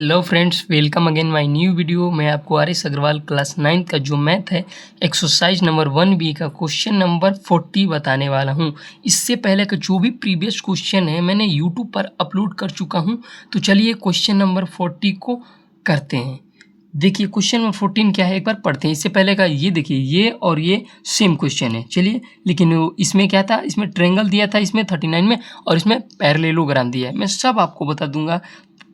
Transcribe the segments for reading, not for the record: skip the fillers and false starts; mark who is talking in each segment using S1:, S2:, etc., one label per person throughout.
S1: Hello friends, welcome again my new video. मैं आपको R S Agarwal class 9 का जो मैथ है एक्सरसाइज नंबर 1B का क्वेश्चन नंबर 40 बताने वाला हूं। इससे पहले का जो भी प्रीवियस क्वेश्चन है मैंने यूट्यूब पर अपलोड कर चुका हूं। तो चलिए क्वेश्चन नंबर 40 को करते हैं। देखिए क्वेश्चन नंबर 14 क्या है, एक बार पढ़ते हैं। इससे पहले का ये देखिए, ये और ये सेम क्वेश्चन है। चलिए, लेकिन इसमें क्या था, इसमें ट्रायंगल दिया था इसमें 39 में, और इसमें पैरेललोग्राम दिया है। मैं सब आपको बता दूंगा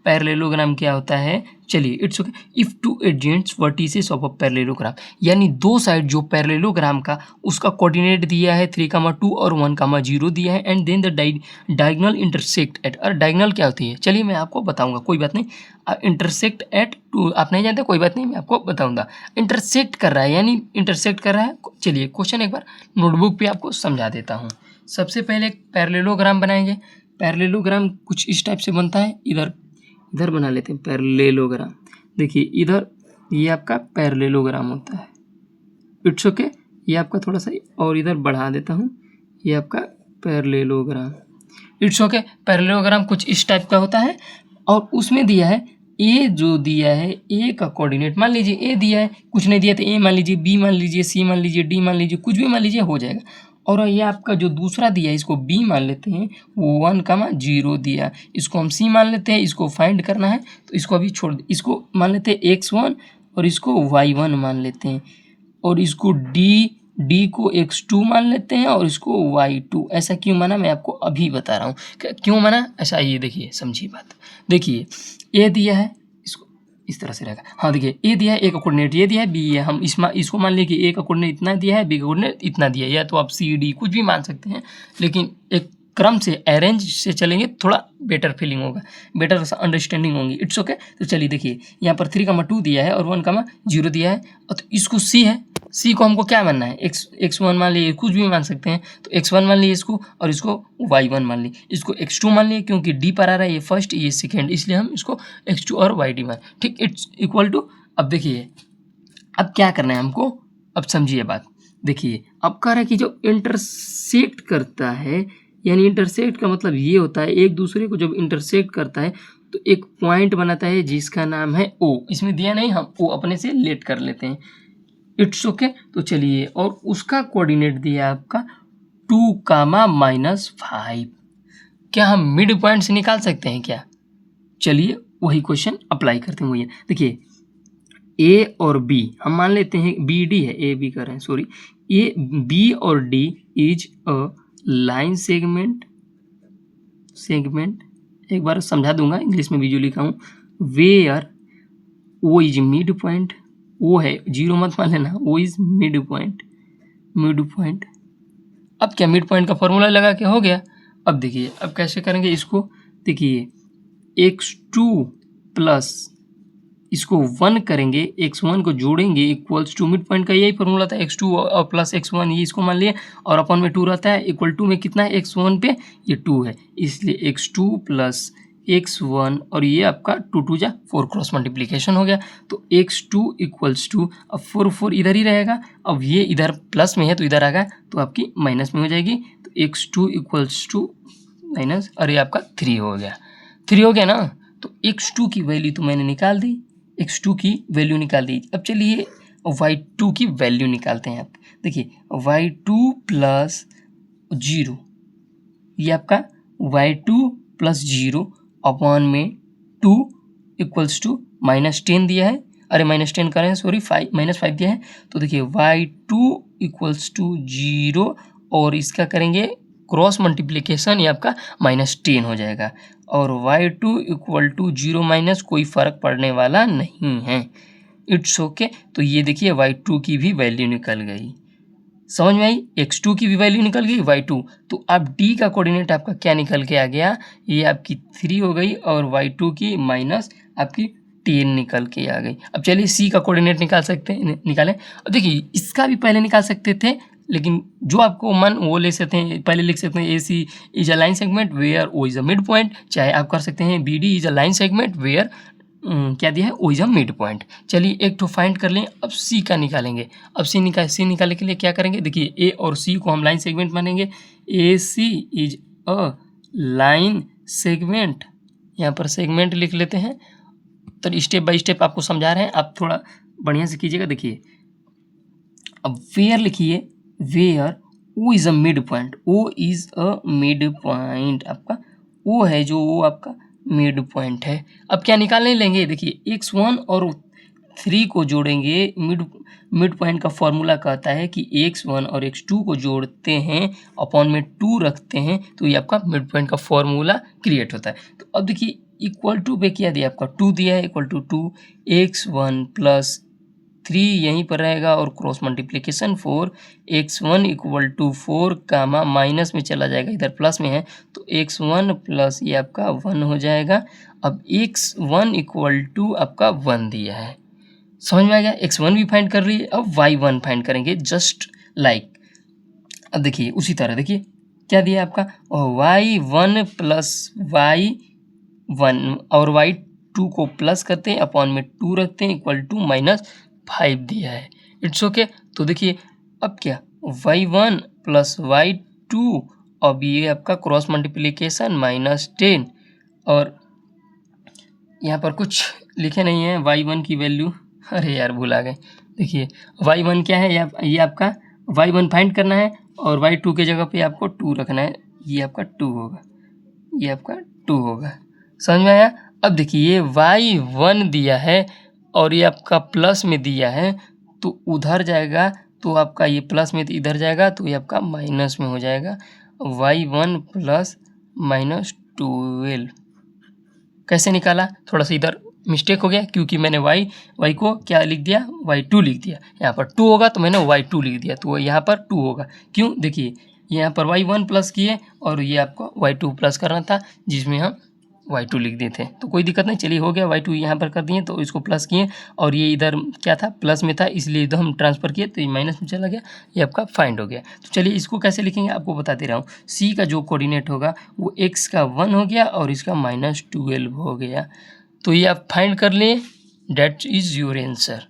S1: पैरेललोग्राम क्या होता है। चलिए, it's okay. If two adjacent vertices of a parallelogram, यानी दो साइड जो पैरेललोग्राम का उसका कोऑर्डिनेट दिया है 3,2 और 1,0 दिया है, and then the diagonal intersect at. और डायगोनल क्या होती है चलिए मैं आपको बताऊंगा, कोई बात नहीं। इंटरसेक्ट एट टू आप नहीं जानते, कोई बात नहीं, मैं आपको बताऊंगा। इंटरसेक्ट कर रहा है यानी इंटरसेक्ट कर रहा है। चलिए क्वेश्चन एक बार नोटबुक पे आपको समझा देता हूँ। सबसे पहले एक पैरेललोग्राम बनाएंगे। पैरेललोग्राम कुछ इस टाइप से बनता है। इधर बना लेते हैं पैरेललोग्राम। देखिए इधर ये आपका पैरेललोग्राम होता है। It's okay. ये आपका थोड़ा सा और इधर बढ़ा देता हूँ, ये आपका पैरेललोग्राम। It's okay. पैरेललोग्राम कुछ इस टाइप का होता है, और उसमें दिया है ए, जो दिया है ए का कोऑर्डिनेट मान लीजिए ए दिया है, कुछ नहीं दिया तो ए मान लीजिए, बी मान लीजिए, सी मान लीजिए, डी मान लीजिए, कुछ भी मान लीजिए, हो जाएगा। और ये आपका जो दूसरा दिया है इसको बी मान लेते हैं, वो 1,0 दिया। इसको हम सी मान लेते हैं, इसको फाइंड करना है तो इसको अभी छोड़ दे। इसको मान लेते हैं x1 और इसको y1 मान लेते हैं, और इसको डी को x2 मान लेते हैं और इसको y2। ऐसा क्यों माना मैं आपको अभी बता रहा हूँ क्यों माना ऐसा। ये देखिए, समझिए बात। देखिए ए दिया है, इसको इस तरह से रहेगा। हाँ देखिए, ए दिया है, ए का कोऑर्डिनेट ये दिया है, बी है, हम इसको मान लें कि ए का कोऑर्डिनेट इतना दिया है, बी का कोऑर्डिनेट इतना दिया है, या तो आप सी डी कुछ भी मान सकते हैं, लेकिन एक क्रम से अरेंज से चलेंगे थोड़ा बेटर फीलिंग होगा, बेटर अंडरस्टैंडिंग होगी। It's okay. तो चलिए देखिए, यहाँ पर 3,2 दिया है और 1,0 दिया है, और तो इसको सी है। सी को हमको क्या मानना है, x1 मान लिए, कुछ भी मान सकते हैं। तो x1 मान लिए इसको, और इसको y1 मान लिए, इसको x2 मान लिए, क्योंकि d पर आ रहा है, ये फर्स्ट ये सेकेंड, इसलिए हम इसको x2 और yd मान। ठीक, इट्स इक्वल टू। अब देखिए अब क्या करना है हमको, अब समझिए बात। देखिए अब कह रहा है कि जो इंटरसेक्ट करता है, यानी इंटरसेक्ट का मतलब ये होता है एक दूसरे को जब इंटरसेक्ट करता है तो एक पॉइंट बनाता है जिसका नाम है O। इसमें दिया नहीं, हम O अपने से लेट कर लेते हैं। It's okay. तो चलिए, और उसका कोऑर्डिनेट दिया आपका 2,-5। क्या हम मिड पॉइंट से निकाल सकते हैं क्या? चलिए वही क्वेश्चन अप्लाई करते हैं। वही देखिए, ए और बी हम मान लेते हैं, बी डी है, ए बी कर रहे हैं, सॉरी। ए बी और D is a line segment. एक बार समझा दूंगा, इंग्लिश में भी जो लिखा हूँ। Where O is mid point, वो है, जीरो मत मान लेना, वो इज मिड पॉइंट। अब क्या मिड पॉइंट का फॉर्मूला लगा के हो गया। अब देखिए अब कैसे करेंगे इसको। देखिए x2 प्लस इसको 1 करेंगे, x1 को जोड़ेंगे इक्वल्स टू, मिड पॉइंट का यही फॉर्मूला था, x2 और प्लस x1, ये इसको मान लिए, और अपन में 2 रहता है, इक्वल टू में कितना है, x1 पे ये 2 है, इसलिए x2 प्लस x1, और ये आपका 2 जा 4 क्रॉस मल्टीप्लीकेशन हो गया। तो x2 इक्वल्स टू, अब 4 इधर ही रहेगा, अब ये इधर प्लस में है तो इधर आ गया तो आपकी माइनस में हो जाएगी। तो x2 इक्वल्स टू माइनस, और ये आपका 3 हो गया ना। तो x2 की वैल्यू तो मैंने निकाल दी, x2 की वैल्यू निकाल दी। अब चलिए y2 की वैल्यू निकालते हैं। आप देखिए y2 प्लस 0, ये आपका y2 प्लस 0 अपॉन में 2 इक्वल्स टू -10 दिया है, अरे -10 करें, सॉरी -5 दिया है। तो देखिए y2 इक्वल्स टू 0, और इसका करेंगे क्रॉस मल्टीप्लिकेशन, ये आपका -10 हो जाएगा, और y2 इक्वल टू 0 माइनस, कोई फ़र्क पड़ने वाला नहीं है। It's okay. तो ये देखिए y2 की भी वैल्यू निकल गई, समझ में आई। x2 की भी वैल्यू निकल गई, y2। तो अब d का कोऑर्डिनेट आपका क्या निकल के आ गया, ये आपकी 3 हो गई, और y2 की माइनस आपकी 10 निकल के आ गई। अब चलिए c का कोऑर्डिनेट निकालें। और देखिए इसका भी पहले निकाल सकते थे, लेकिन जो आपको मन वो ले सकते हैं, पहले लिख सकते हैं AC is a line segment where O is a mid point, चाहे आप कर सकते हैं BD is a line segment where क्या दिया है, O is a mid point. चलिए एक तो फाइंड कर लें, अब C का निकालेंगे। अब C निकालने के लिए क्या करेंगे, देखिए A और C को हम लाइन सेगमेंट मानेंगे। AC is a line segment, यहाँ पर सेगमेंट लिख लेते हैं, तो स्टेप बाय स्टेप आपको समझा रहे हैं, आप थोड़ा बढ़िया से कीजिएगा। देखिए अब वेयर लिखिए, where O is a mid point, O is a mid point, आपका ओ है जो वो आपका मिड पॉइंट है। अब क्या निकालने लेंगे, देखिए x1 और 3 को जोड़ेंगे, मिड पॉइंट का फॉर्मूला कहता है कि x1 और x2 को जोड़ते हैं, अपॉन में 2 रखते हैं, तो ये आपका मिड पॉइंट का फॉर्मूला क्रिएट होता है। तो अब देखिए इक्वल टू पे क्या दिया, आपका 2 दिया है, इक्वल टू 2 x1 प्लस 3 यहीं पर रहेगा और cross multiplication 4, x1 equal to 4 comma minus में चला जाएगा, इधर प्लस में है तो x1 प्लस ये आपका 1 हो जाएगा। अब x1 इक्वल टू आपका 1 दिया है, समझ में आ गया। x1 भी फाइंड कर रही है, अब y1 फाइंड करेंगे जस्ट लाइक। अब देखिए उसी तरह देखिए क्या दिया आपका, y1 प्लस y1 और y2 को प्लस करते हैं, अपॉन में 2 रखते हैं, इक्वल टू -5 दिया है। It's okay. तो देखिए अब क्या, y1 प्लस y2, अब ये आपका क्रॉस मल्टीप्लिकेशन -10, और यहाँ पर कुछ लिखे नहीं है y1 की वैल्यू, अरे यार भूल आ गए। देखिए y1 क्या है, ये आपका y1 फाइंड करना है और y2 के जगह पे आपको 2 रखना है, ये आपका 2 होगा, ये आपका 2 होगा, समझ में आया। अब देखिए ये y1 दिया है और ये आपका प्लस में दिया है, तो उधर जाएगा तो आपका ये प्लस में इधर जाएगा तो ये आपका माइनस में हो जाएगा, y1 प्लस -12। कैसे निकाला, थोड़ा सा इधर मिस्टेक हो गया क्योंकि मैंने y को क्या लिख दिया, y2 लिख दिया, यहाँ पर 2 होगा तो मैंने y2 लिख दिया, तो यहाँ पर 2 होगा। क्यों, देखिए यहाँ पर y1 प्लस किए और ये आपको y2 प्लस करना था, जिसमें हम y2 लिख देते हैं, तो कोई दिक्कत नहीं, चलिए हो गया। y2 यहाँ पर कर दिए तो इसको प्लस किए और ये इधर क्या था, प्लस में था, इसलिए इधर हम ट्रांसफ़र किए तो ये माइनस में चला गया, ये आपका फाइंड हो गया। तो चलिए इसको कैसे लिखेंगे आपको बताते रहा हूँ। c का जो कोऑर्डिनेट होगा वो x का 1 हो गया और इसका -12 हो गया, तो ये आप फाइंड कर लें, डेट इज़ योर आंसर।